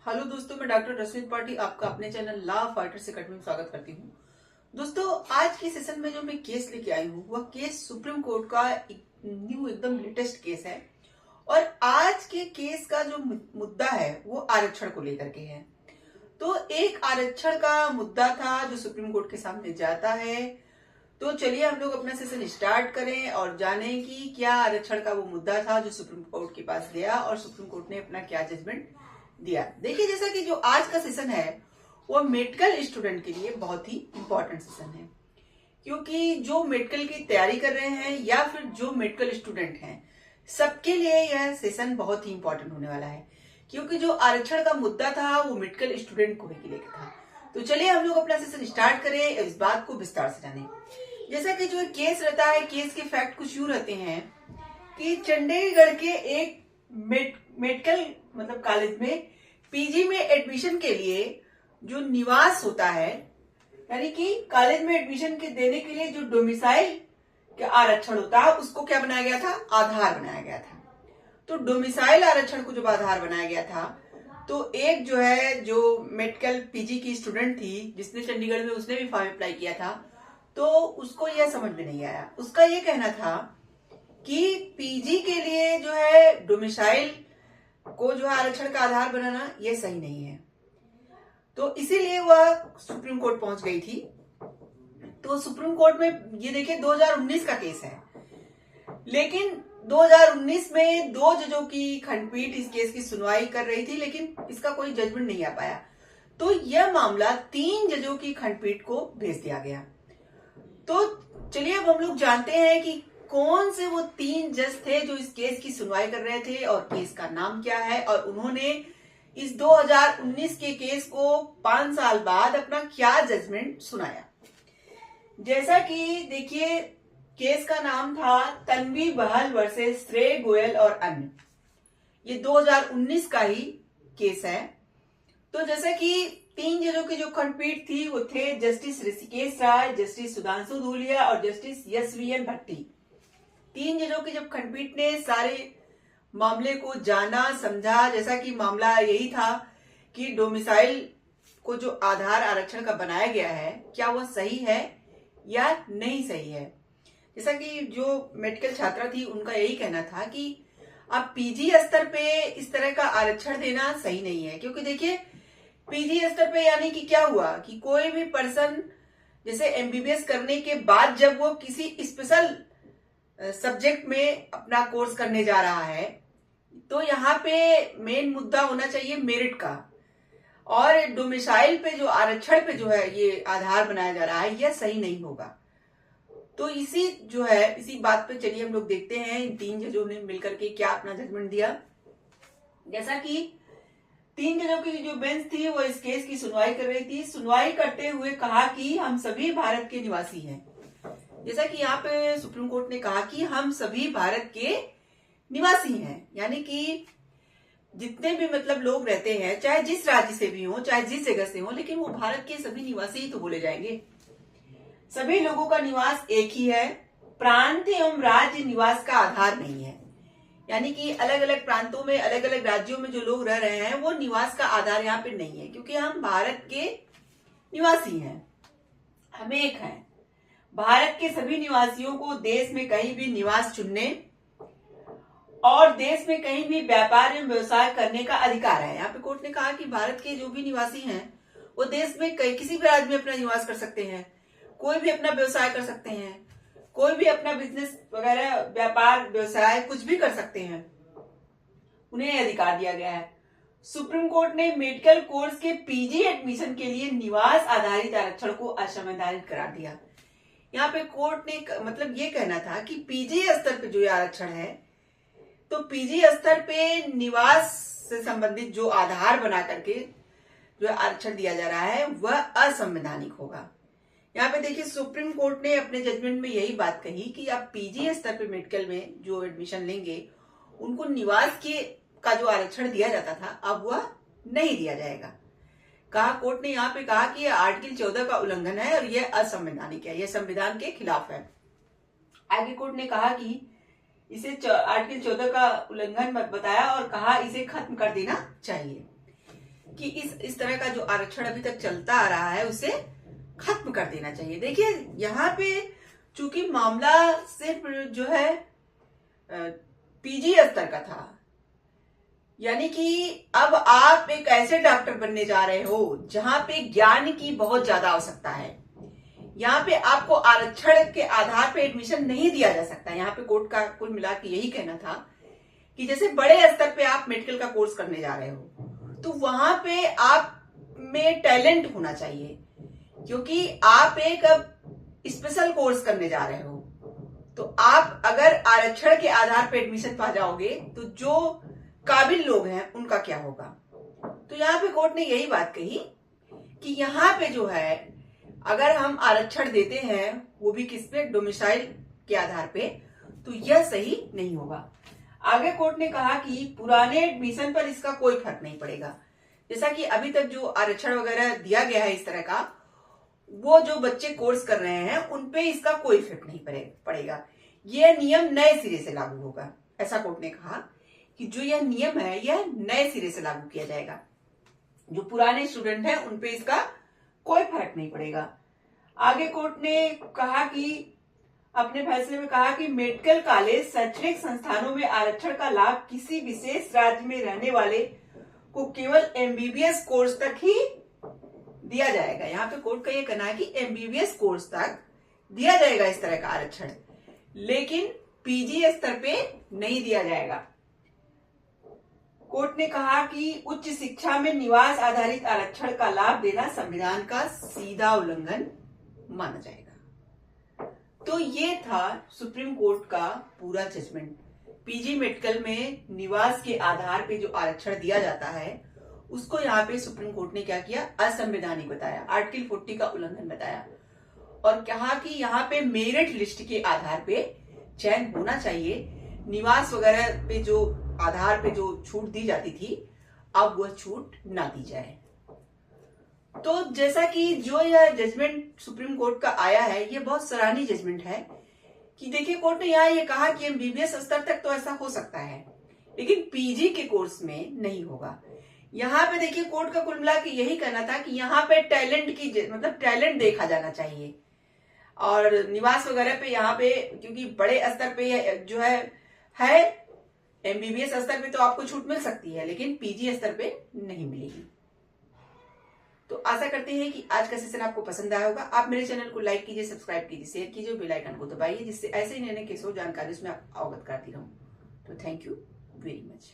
Hello दोस्तों, मैं doctor रश्मि पाठी आपका अपने चैनल लॉ फाइटर्स अकेडमी में स्वागत करती हूँ। दोस्तों, आज के सेशन में जो मैं केस लेके आई हूँ वह केस सुप्रीम कोर्ट का एक न्यू एकदम लेटेस्ट केस है। और आज के केस का जो मुद्दा है वो आरक्षण को लेकर के है। तो एक आरक्षण का मुद्दा था जो सुप्रीम कोर्ट के सामने जाता है। तो चलिए हम लोग अपना सेशन स्टार्ट करें और जाने कि क्या आरक्षण का वो मुद्दा था जो सुप्रीम कोर्ट के पास गया और सुप्रीम कोर्ट ने अपना क्या जजमेंट दिया। देखिए, जैसा कि जो आज का सेशन है वो मेडिकल स्टूडेंट के लिए बहुत ही इंपॉर्टेंट सेशन है, क्योंकि जो मेडिकल की तैयारी कर रहे हैं या फिर जो मेडिकल स्टूडेंट हैं सबके लिए यह सेशन बहुत ही इंपॉर्टेंट होने वाला है, क्योंकि जो आरक्षण का मुद्दा था वो मेडिकल स्टूडेंट को भी लेकर था। तो चलिए हम लोग अपना सेशन स्टार्ट करें, इस बात को विस्तार से जाने। जैसा कि जो केस रहता है, केस के फैक्ट कुछ यूं रहते हैं कि चंडीगढ़ के एक मेडिकल मतलब कॉलेज में पीजी में एडमिशन के लिए जो निवास होता है, यानी कि कॉलेज में एडमिशन के देने के लिए जो डोमिसाइल का आरक्षण होता है उसको क्या बनाया गया था, आधार बनाया गया था। तो डोमिसाइल आरक्षण को जब आधार बनाया गया था तो एक जो है जो मेडिकल पीजी की स्टूडेंट थी जिसने चंडीगढ़ में, उसने भी फॉर्म अप्लाई किया था, तो उसको यह समझ में नहीं आया। उसका ये कहना था कि पीजी के लिए जो है डोमिसाइल को जो आरक्षण का आधार बनाना यह सही नहीं है। तो इसीलिए वह सुप्रीम कोर्ट पहुंच गई थी। तो सुप्रीम कोर्ट में ये देखिए 2019 का केस है, लेकिन 2019 में 2 जजों की खंडपीठ इस केस की सुनवाई कर रही थी, लेकिन इसका कोई जजमेंट नहीं आ पाया। तो यह मामला 3 जजों की खंडपीठ को भेज दिया गया। तो चलिए अब हम लोग जानते हैं कि कौन से वो 3 जज थे जो इस केस की सुनवाई कर रहे थे और केस का नाम क्या है, और उन्होंने इस 2019 के केस को 5 साल बाद अपना क्या जजमेंट सुनाया। जैसा कि देखिए, केस का नाम था तन्वी बहल वर्सेस श्रेय गोयल और अन्य। ये 2019 का ही केस है। तो जैसा कि 3 जजों की जो खंडपीठ थी वो थे जस्टिस ऋषिकेश राय, जस्टिस सुधांशु धूलिया और जस्टिस एस.वी.एन. भट्टी। 3 जजों की जब खंडपीठ ने सारे मामले को जाना समझा, जैसा कि मामला यही था कि डोमिसाइल को जो आधार आरक्षण का बनाया गया है क्या वह सही है या नहीं सही है। जैसा कि जो मेडिकल छात्रा थी उनका यही कहना था कि अब पीजी स्तर पे इस तरह का आरक्षण देना सही नहीं है, क्योंकि देखिए पीजी स्तर पे यानी कि क्या हुआ कि कोई भी पर्सन जैसे एमबीबीएस करने के बाद जब वो किसी स्पेशल सब्जेक्ट में अपना कोर्स करने जा रहा है तो यहाँ पे मेन मुद्दा होना चाहिए मेरिट का, और डोमिसाइल पे जो आरक्षण पे जो है ये आधार बनाया जा रहा है यह सही नहीं होगा। तो इसी बात पे चलिए हम लोग देखते हैं इन 3 जजों ने मिलकर के क्या अपना जजमेंट दिया। जैसा कि 3 जजों की जो बेंच थी वो इस केस की सुनवाई कर रही थी। सुनवाई करते हुए कहा कि हम सभी भारत के निवासी हैं। जैसा कि यहाँ पे सुप्रीम कोर्ट ने कहा कि हम सभी भारत के निवासी हैं, यानी कि जितने भी मतलब लोग रहते हैं, चाहे जिस राज्य से भी हो, चाहे जिस जगह से हो, लेकिन वो भारत के सभी निवासी ही तो बोले जाएंगे। सभी लोगों का निवास एक ही है। प्रांत एवं राज्य निवास का आधार नहीं है, यानी कि अलग अलग प्रांतों में, अलग अलग राज्यों में जो लोग रह रहे हैं वो निवास का आधार यहाँ पे नहीं है, क्योंकि हम भारत के निवासी हैं, हम एक हैं। भारत के सभी निवासियों को देश में कहीं भी निवास चुनने और देश में कहीं भी व्यापार एवं व्यवसाय करने का अधिकार है। यहाँ पे कोर्ट ने कहा कि भारत के जो भी निवासी हैं वो देश में किसी भी राज्य में अपना निवास कर सकते हैं, कोई भी अपना व्यवसाय कर सकते हैं, कोई भी अपना बिजनेस वगैरह व्यापार व्यवसाय कुछ भी कर सकते हैं, उन्हें अधिकार दिया गया है। सुप्रीम कोर्ट ने मेडिकल कोर्स के पीजी एडमिशन के लिए निवास आधारित आरक्षण को असंवैधानिक करार दिया। यहाँ पे कोर्ट ने मतलब ये कहना था कि पीजी स्तर पे जो आरक्षण है, तो पीजी स्तर पे निवास से संबंधित जो आधार बना करके जो आरक्षण दिया जा रहा है वह असंवैधानिक होगा। यहाँ पे देखिए सुप्रीम कोर्ट ने अपने जजमेंट में यही बात कही कि आप पीजी स्तर पे मेडिकल में जो एडमिशन लेंगे उनको निवास का जो आरक्षण दिया जाता था अब वह नहीं दिया जाएगा। कहा कोर्ट ने यहाँ पे कहा कि यह आर्टिकल 14 का उल्लंघन है और यह असंवैधानिक है, यह संविधान के खिलाफ है। आगे कोर्ट ने कहा कि इसे आर्टिकल 14 का उल्लंघन बताया और कहा इसे खत्म कर देना चाहिए। कि इस तरह का जो आरक्षण अभी तक चलता आ रहा है उसे खत्म कर देना चाहिए। देखिए यहाँ पे चूंकि मामला सिर्फ जो है पीजी स्तर का था, यानी कि अब आप एक ऐसे डॉक्टर बनने जा रहे हो जहां पे ज्ञान की बहुत ज्यादा आवश्यकता है। यहाँ पे आपको आरक्षण के आधार पे एडमिशन नहीं दिया जा सकता। यहाँ पे कोर्ट का कुल मिला के यही कहना था कि जैसे बड़े स्तर पे आप मेडिकल का कोर्स करने जा रहे हो तो वहां पे आप में टैलेंट होना चाहिए, क्योंकि आप एक अब स्पेशल कोर्स करने जा रहे हो। तो आप अगर आरक्षण के आधार पे एडमिशन पा जाओगे तो जो काबिल लोग हैं उनका क्या होगा। तो यहाँ पे कोर्ट ने यही बात कही कि यहाँ पे जो है अगर हम आरक्षण देते हैं वो भी किस पे, डोमिसाइल के आधार पे, तो यह सही नहीं होगा। आगे कोर्ट ने कहा कि पुराने एडमिशन पर इसका कोई फर्क नहीं पड़ेगा। जैसा कि अभी तक जो आरक्षण वगैरह दिया गया है इस तरह का, वो जो बच्चे कोर्स कर रहे हैं उनपे इसका कोई इफेक्ट नहीं पड़ेगा। यह नियम नए सिरे से लागू होगा। ऐसा कोर्ट ने कहा कि जो यह नियम है यह नए सिरे से लागू किया जाएगा। जो पुराने स्टूडेंट हैं उनपे इसका कोई फर्क नहीं पड़ेगा। आगे कोर्ट ने कहा कि अपने फैसले में कहा कि मेडिकल कॉलेज शैक्षणिक संस्थानों में आरक्षण का लाभ किसी विशेष राज्य में रहने वाले को केवल एमबीबीएस कोर्स तक ही दिया जाएगा। यहाँ पे कोर्ट का ये कहना है कि एमबीबीएस कोर्स तक दिया जाएगा इस तरह का आरक्षण, लेकिन पीजी स्तर पे नहीं दिया जाएगा। कोर्ट ने कहा कि उच्च शिक्षा में निवास आधारित आरक्षण का लाभ देना संविधान का सीधा उल्लंघन माना जाएगा। तो ये था सुप्रीम कोर्ट का पूरा जजमेंट। पीजी मेडिकल में निवास के आधार पे जो आरक्षण दिया जाता है उसको यहाँ पे सुप्रीम कोर्ट ने क्या किया, असंवैधानिक बताया, आर्टिकल 40 का उल्लंघन बताया और कहा कि यहाँ पे मेरिट लिस्ट के आधार पे चयन होना चाहिए। निवास वगैरह पे जो आधार पे जो छूट दी जाती थी अब वह छूट ना दी जाए। तो जैसा कि जो यह जजमेंट सुप्रीम कोर्ट का आया है ये बहुत सराहनीय जजमेंट है कि देखिए कोर्ट ने यहाँ ये कहा कि एमबीबीएस स्तर तक तो ऐसा हो सकता है लेकिन पीजी के कोर्स में नहीं होगा। यहाँ पे देखिए कोर्ट का कुल मिला के यही कहना था कि यहाँ पे टैलेंट की मतलब टैलेंट देखा जाना चाहिए और निवास वगैरह पे यहाँ पे क्योंकि बड़े स्तर पे जो है एमबीबीएस स्तर पे तो आपको छूट मिल सकती है लेकिन पीजी स्तर पे नहीं मिलेगी। तो आशा करते हैं कि आज का सेशन आपको पसंद आया होगा। आप मेरे चैनल को लाइक कीजिए, सब्सक्राइब कीजिए, शेयर कीजिए, बेल आइकन को दबाइए जिससे ऐसे ही नए नए केसों जानकारी उसमें अवगत करती रहूं। तो थैंक यू वेरी मच।